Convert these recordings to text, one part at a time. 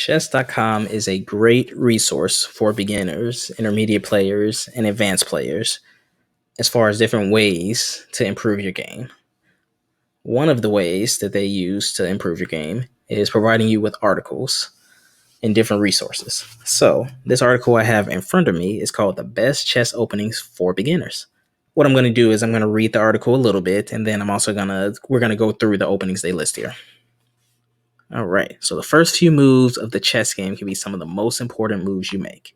Chess.com is a great resource for beginners, intermediate players, and advanced players as far as different ways to improve your game. One of the ways that they use to improve your game is providing you with articles and different resources. So, this article I have in front of me is called The Best Chess Openings for Beginners. What I'm going to do is I'm going to read the article a little bit, and then we're going to go through the openings they list here. All right, so the first few moves of the chess game can be some of the most important moves you make.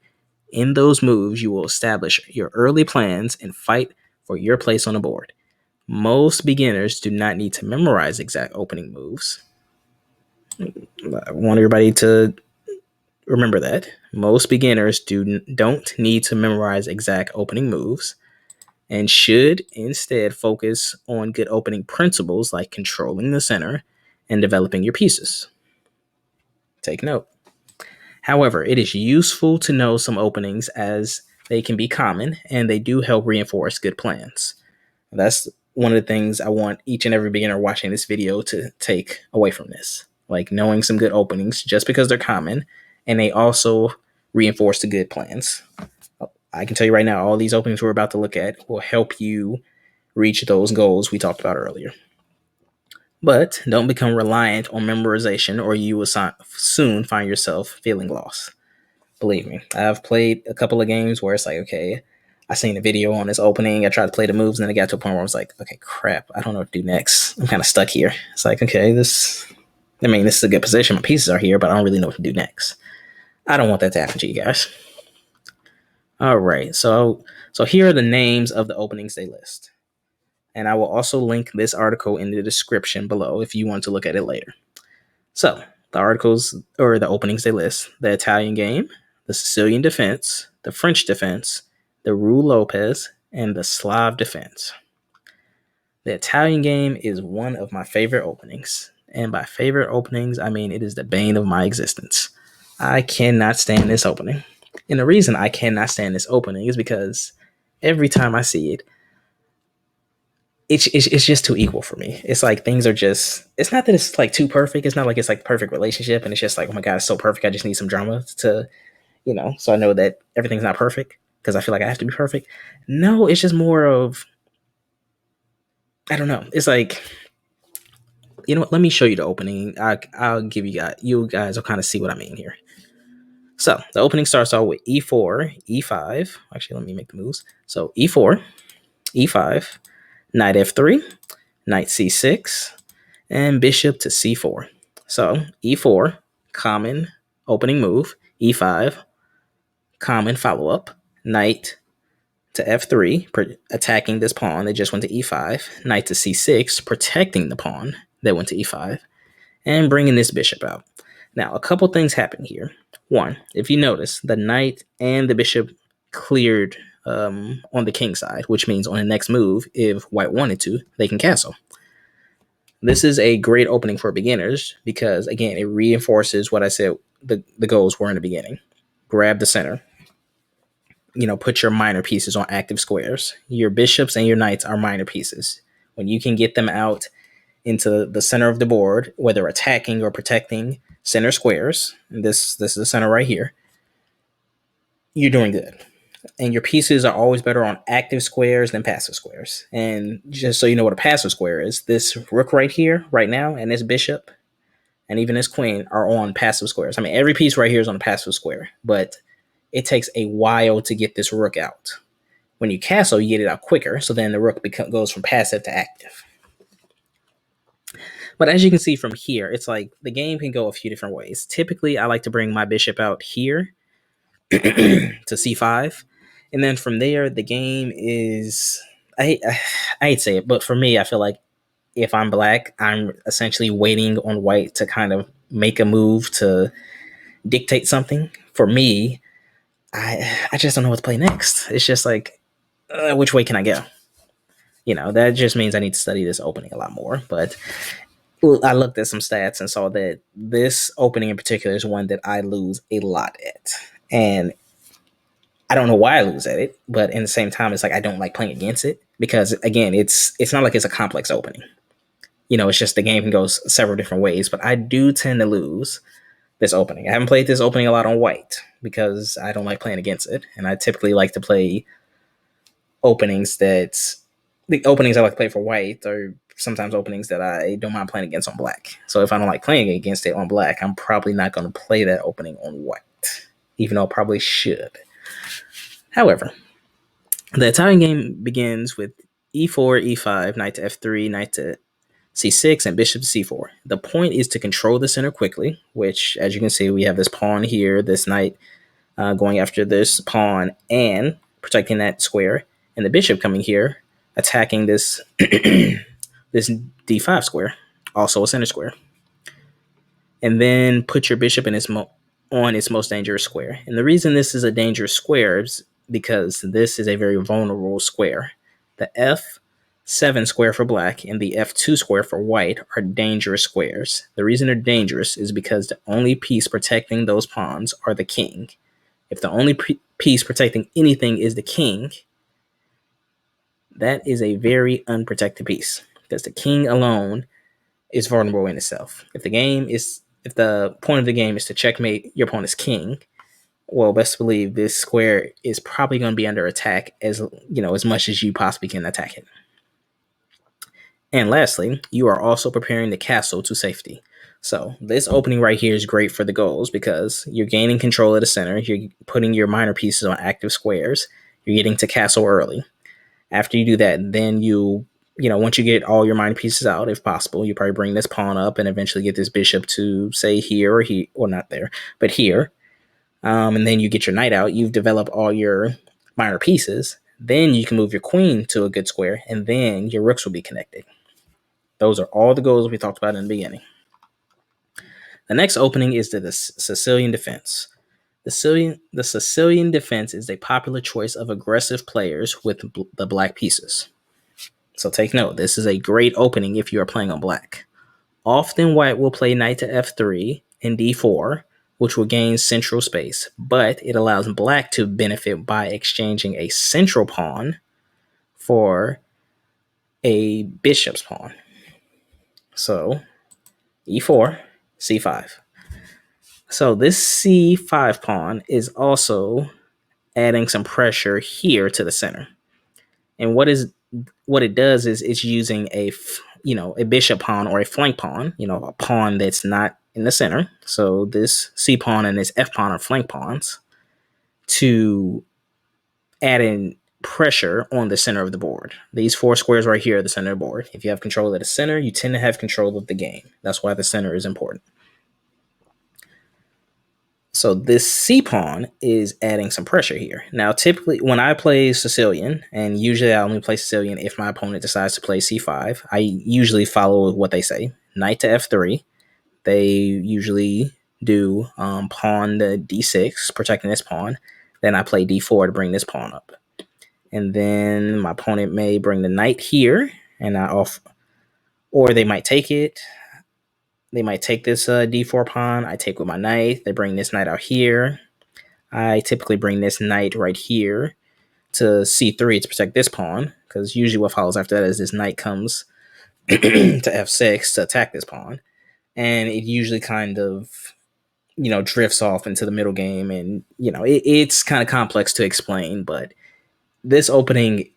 In those moves, you will establish your early plans and fight for your place on the board. Most beginners do not need to memorize exact opening moves. I want everybody to remember that. Most beginners don't need to memorize exact opening moves and should instead focus on good opening principles like controlling the center and developing your pieces. Take note. However, it is useful to know some openings as they can be common and they do help reinforce good plans. That's one of the things I want each and every beginner watching this video to take away from this. Like knowing some good openings just because they're common, and they also reinforce the good plans. I can tell you right now, all these openings we're about to look at will help you reach those goals we talked about earlier. But don't become reliant on memorization or you will soon find yourself feeling lost. Believe me, I've played a couple of games where it's like, okay, I seen a video on this opening, I tried to play the moves, and then I got to a point where I was like, okay, crap, I don't know what to do next. I'm kind of stuck here. It's like, okay, this is a good position. My pieces are here, but I don't really know what to do next. I don't want that to happen to you guys. All right, so here are the names of the openings they list. And I will also link this article in the description below if you want to look at it later. So, the articles or the openings they list: the Italian game, the Sicilian Defense, the French Defense, the Ruy Lopez, and the Slav Defense. The Italian game is one of my favorite openings. And by favorite openings, I mean it is the bane of my existence. I cannot stand this opening. And the reason I cannot stand this opening is because every time I see it, it's just too equal for me. It's like things are just, it's not that it's like too perfect. It's not like it's like perfect relationship and it's just like, oh my God, it's so perfect. I just need some drama to, so I know that everything's not perfect because I feel like I have to be perfect. No, it's just more of, I don't know. It's like, let me show you the opening. I'll give you guys will kind of see what I mean here. So the opening starts off with e4, e5. Actually, let me make the moves. So e4, e5, knight f3, knight c6, and bishop to c4. So e4, common opening move. E5, common follow-up. Knight to f3, attacking this pawn that just went to e5. Knight to c6, protecting the pawn that went to e5, and bringing this bishop out. Now, a couple things happen here. One, if you notice, the knight and the bishop cleared on the king side, which means on the next move, if white wanted to, they can castle. This is a great opening for beginners because, again, it reinforces what I said the goals were in the beginning. Grab the center. Put your minor pieces on active squares. Your bishops and your knights are minor pieces. When you can get them out into the center of the board, whether attacking or protecting center squares, and this is the center right here, you're doing good. And your pieces are always better on active squares than passive squares. And just so you know what a passive square is, this rook right here, right now, and this bishop, and even this queen are on passive squares. I mean, every piece right here is on a passive square, but it takes a while to get this rook out. When you castle, you get it out quicker, so then the rook goes from passive to active. But as you can see from here, it's like the game can go a few different ways. Typically, I like to bring my bishop out here to c5. And then from there, the game is, I hate to say it, but for me, I feel like if I'm black, I'm essentially waiting on white to kind of make a move to dictate something. For me, I just don't know what to play next. It's just like, which way can I go? That just means I need to study this opening a lot more. But I looked at some stats and saw that this opening in particular is one that I lose a lot at. And I don't know why I lose at it, but in the same time, it's like I don't like playing against it because, again, it's not like it's a complex opening. It's just the game can go several different ways, but I do tend to lose this opening. I haven't played this opening a lot on white because I don't like playing against it, and I typically like to play openings that the openings I like to play for white are sometimes openings that I don't mind playing against on black. So if I don't like playing against it on black, I'm probably not going to play that opening on white, even though I probably should. However, the Italian game begins with e4, e5, knight to f3, knight to c6, and bishop to c4. The point is to control the center quickly, which, as you can see, we have this pawn here, this knight going after this pawn and protecting that square, and the bishop coming here, attacking this this d5 square, also a center square. And then put your bishop in on its most dangerous square. And the reason this is a dangerous square is because this is a very vulnerable square. The f7 square for black and the f2 square for white are dangerous squares. The reason they're dangerous is because the only piece protecting those pawns are the king. If the only piece protecting anything is the king, that is a very unprotected piece because the king alone is vulnerable in itself. If the point of the game is to checkmate your opponent's king, well, best believe this square is probably going to be under attack as much as you possibly can attack it. And lastly, you are also preparing the castle to safety. So this opening right here is great for the goals because you're gaining control of the center. You're putting your minor pieces on active squares. You're getting to castle early. After you do that, then once you get all your minor pieces out, if possible, you probably bring this pawn up and eventually get this bishop to say here or not there, but here. And then you get your knight out. You've developed all your minor pieces. Then you can move your queen to a good square, and then your rooks will be connected. Those are all the goals we talked about in the beginning. The next opening is the Sicilian Defense. The Sicilian Defense is a popular choice of aggressive players with the black pieces. So take note, this is a great opening if you are playing on black. Often white will play knight to f3 and d4, which will gain central space, but it allows black to benefit by exchanging a central pawn for a bishop's pawn. So e4, c5. So this c5 pawn is also adding some pressure here to the center. And what it does is it's using a bishop pawn or a flank pawn, a pawn that's not in the center. So this c pawn and this f pawn are flank pawns to add in pressure on the center of the board. These four squares right here are the center of the board. If you have control of the center, you tend to have control of the game. That's why the center is important. So this c pawn is adding some pressure here. Now, typically when I play Sicilian, and usually I only play Sicilian if my opponent decides to play c5, I usually follow what they say. Knight to f3. They usually do pawn to d6, protecting this pawn. Then I play d4 to bring this pawn up. And then my opponent may bring the knight here, and or they might take it. They might take this d4 pawn. I take with my knight. They bring this knight out here. I typically bring this knight right here to c3 to protect this pawn, because usually what follows after that is this knight comes to f6 to attack this pawn. And it usually kind of, drifts off into the middle game. And, it's kind of complex to explain. But this opening,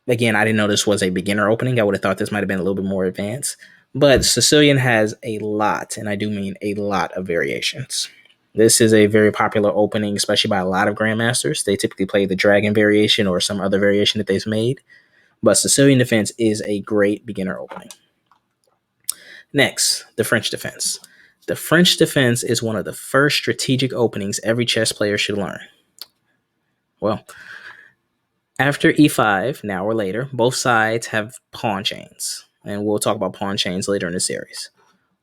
again, I didn't know this was a beginner opening. I would have thought this might have been a little bit more advanced. But Sicilian has a lot, and I do mean a lot of variations. This is a very popular opening, especially by a lot of grandmasters. They typically play the dragon variation or some other variation that they've made. But Sicilian Defense is a great beginner opening. Next, the French Defense. The French Defense is one of the first strategic openings every chess player should learn. Well, after e5, now or later, both sides have pawn chains. And we'll talk about pawn chains later in the series.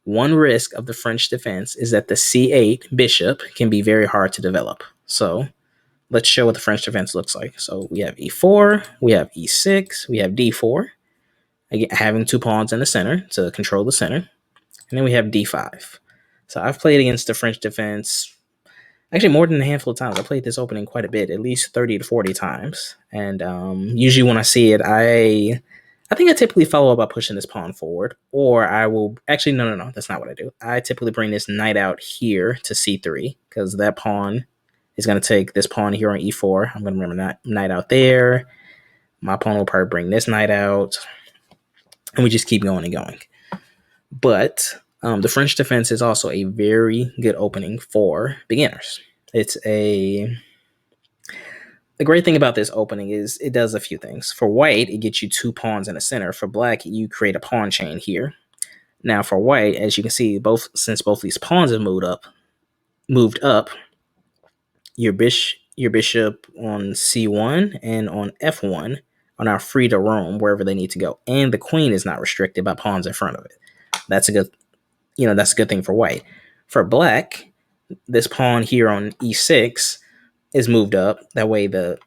One risk of the French defense is that the c8 bishop can be very hard to develop. So let's show what the French defense looks like. So we have e4, we have e6, we have d4, again, having two pawns in the center to control the center. And then we have d5. So I've played against the French defense actually more than a handful of times. I played this opening quite a bit, at least 30 to 40 times. And usually when I see it, I I think I typically follow up by pushing this pawn forward, or I will actually no, that's not what I do. I typically bring this knight out here to c3 because that pawn is going to take this pawn here on e4. I'm going to bring that knight out there. My opponent will probably bring this knight out, and we just keep going and going. But the French defense is also a very good opening for beginners. It's the great thing about this opening is it does a few things. For white, it gets you 2 pawns in the center. For black, you create a pawn chain here. Now for white, as you can see, since both these pawns have moved up, your bishop on c1 and on f1 are now free to roam wherever they need to go, and the queen is not restricted by pawns in front of it. That's a good thing for white. For black, this pawn here on e6 is moved up. That way the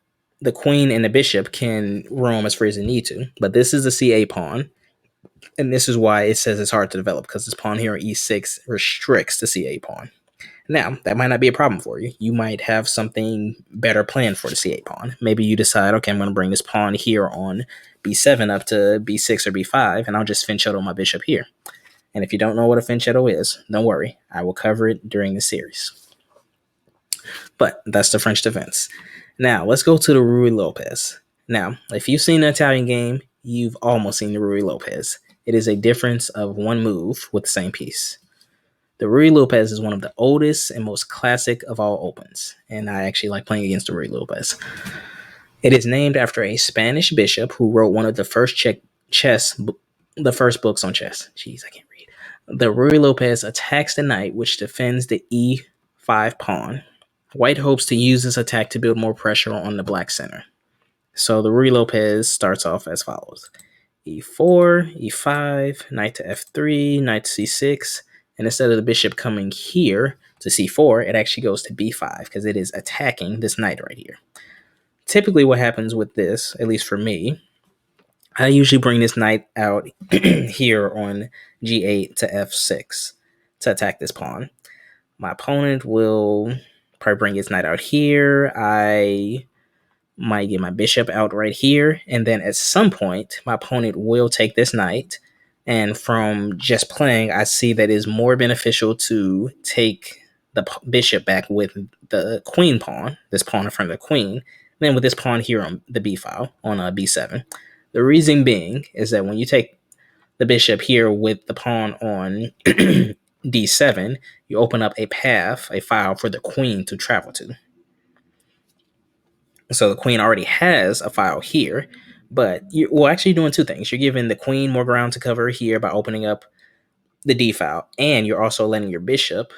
queen and the bishop can roam as free as they need to. But this is the c8 pawn, and this is why it says it's hard to develop, because this pawn here on e6 restricts the c8 pawn. Now, that might not be a problem for you. You might have something better planned for the c8 pawn. Maybe you decide, okay, I'm going to bring this pawn here on b7 up to b6 or b5, and I'll just fianchetto my bishop here. And if you don't know what a fianchetto is, don't worry. I will cover it during the series. But that's the French defense. Now, let's go to the Ruy Lopez. Now, if you've seen the Italian game, you've almost seen the Ruy Lopez. It is a difference of 1 move with the same piece. The Ruy Lopez is one of the oldest and most classic of all opens, and I actually like playing against the Ruy Lopez. It is named after a Spanish bishop who wrote one of the first books on chess. Jeez, I can't read. The Ruy Lopez attacks the knight, which defends the e5 pawn. White hopes to use this attack to build more pressure on the black center. So the Ruy Lopez starts off as follows. e4, e5, knight to f3, knight to c6, and instead of the bishop coming here to c4, it actually goes to b5 because it is attacking this knight right here. Typically what happens with this, at least for me, I usually bring this knight out here on g8 to f6 to attack this pawn. My opponent will probably bring his knight out here. I might get my bishop out right here. And then at some point, my opponent will take this knight. And from just playing, I see that it is more beneficial to take the bishop back with the queen pawn, this pawn in front of the queen, than with this pawn here on the b file, on b7. The reason being is that when you take the bishop here with the pawn on d7, you open up a path, a file for the queen to travel to. So the queen already has a file here, but you're actually doing 2 things. You're giving the queen more ground to cover here by opening up the d file, and you're also letting your bishop,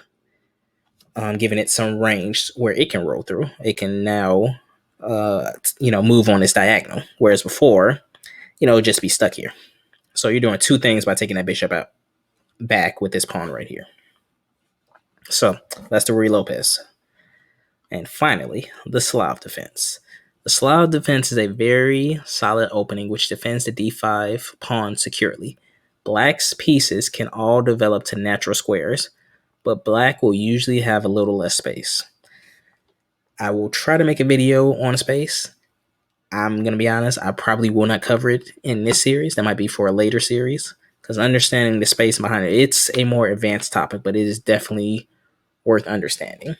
giving it some range where it can roll through. It can now, move on this diagonal, whereas before, it would just be stuck here. So you're doing 2 things by taking that bishop out back with this pawn right here. So that's the Ruy Lopez. And finally, the Slav Defense. The Slav Defense is a very solid opening which defends the d5 pawn securely. Black's pieces can all develop to natural squares, but black will usually have a little less space. I will try to make a video on space. I'm going to be honest, I probably will not cover it in this series. That might be for a later series, because understanding the space behind it, it's a more advanced topic, but it is definitely worth understanding.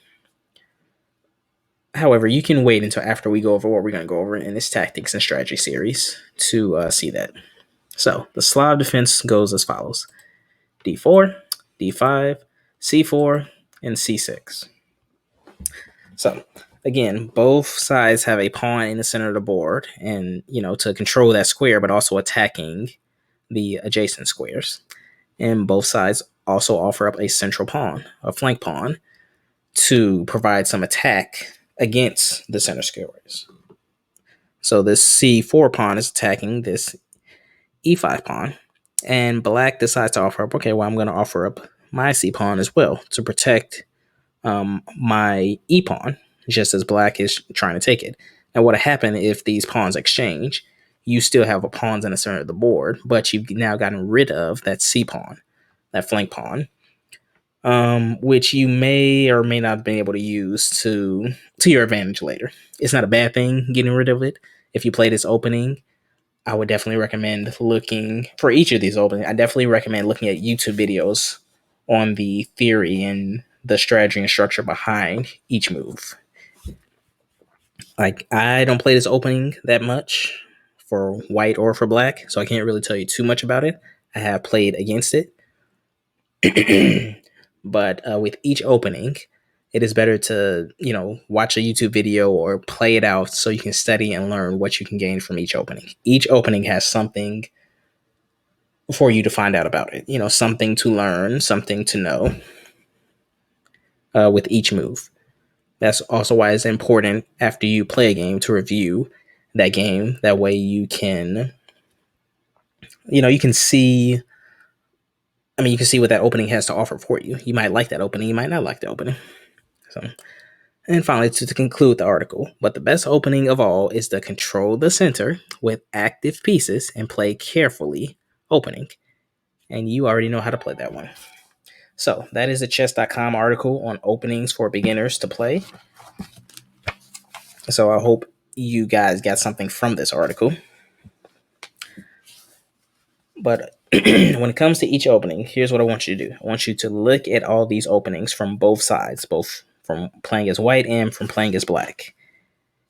However, you can wait until after we go over what we're going to go over in this tactics and strategy series to see that. So the Slav defense goes as follows: d4, d5, c4, and c6. So again, both sides have a pawn in the center of the board, and to control that square, but also attacking the adjacent squares. And both sides also offer up a central pawn, a flank pawn, to provide some attack against the center squares. So this c4 pawn is attacking this e5 pawn, and black decides to offer up, okay, well, I'm going to offer up my c pawn as well to protect my e pawn, just as black is trying to take it. Now, what would happen if these pawns exchange? You still have a pawns in the center of the board, but you've now gotten rid of that c pawn, that flank pawn, which you may or may not have been able to use to your advantage later. It's not a bad thing getting rid of it. If you play this opening, I would definitely recommend looking for each of these openings. I definitely recommend looking at YouTube videos on the theory and the strategy and structure behind each move. Like, I don't play this opening that much for white or for black, so I can't really tell you too much about it. I have played against it. But with each opening, it is better to, watch a YouTube video or play it out so you can study and learn what you can gain from each opening. Each opening has something for you to find out about it, something to learn, something to know with each move. That's also why it's important after you play a game to review that game. That way you can, you can see, you can see what that opening has to offer for you. You might like that opening, you might not like the opening. So, and finally, to conclude the article, but the best opening of all is to control the center with active pieces and play carefully opening. And you already know how to play that one. So that is a chess.com article on openings for beginners to play. So I hope you guys got something from this article. But when it comes to each opening, here's what I want you to do. I want you to look at all these openings from both sides, both from playing as white and from playing as black.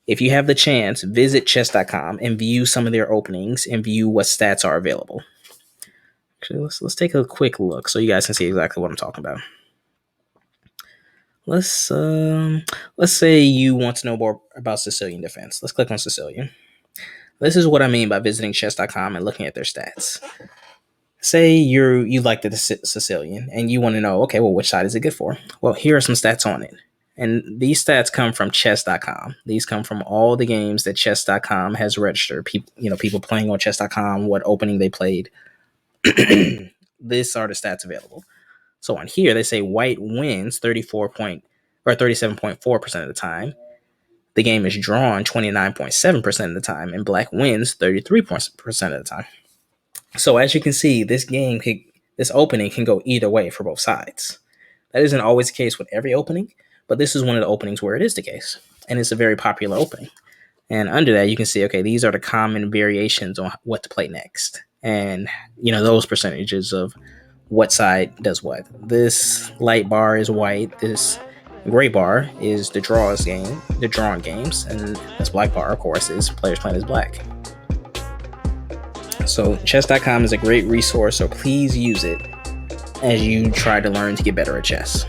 If you have the chance, visit chess.com and view some of their openings and view what stats are available. Actually, let's take a quick look so you guys can see exactly what I'm talking about. Let's say you want to know more about Sicilian Defense. Let's click on Sicilian. This is what I mean by visiting chess.com and looking at their stats. Say you like the Sicilian and you want to know, okay, well, which side is it good for? Well, here are some stats on it. And these stats come from chess.com. These come from all the games that chess.com has registered. People playing on chess.com, what opening they played. These are the stats available. So on here, they say white wins 37.4% of the time. The game is drawn 29.7% of the time, and black wins 33% of the time. So as you can see, this opening can go either way for both sides. That isn't always the case with every opening, but this is one of the openings where it is the case, and it's a very popular opening. And under that, you can see, okay, these are the common variations on what to play next, and those percentages of what side does what. This light bar is white. This gray bar is the drawn games, and this black bar, of course, is players playing as black. So chess.com is a great resource, so please use it as you try to learn to get better at chess.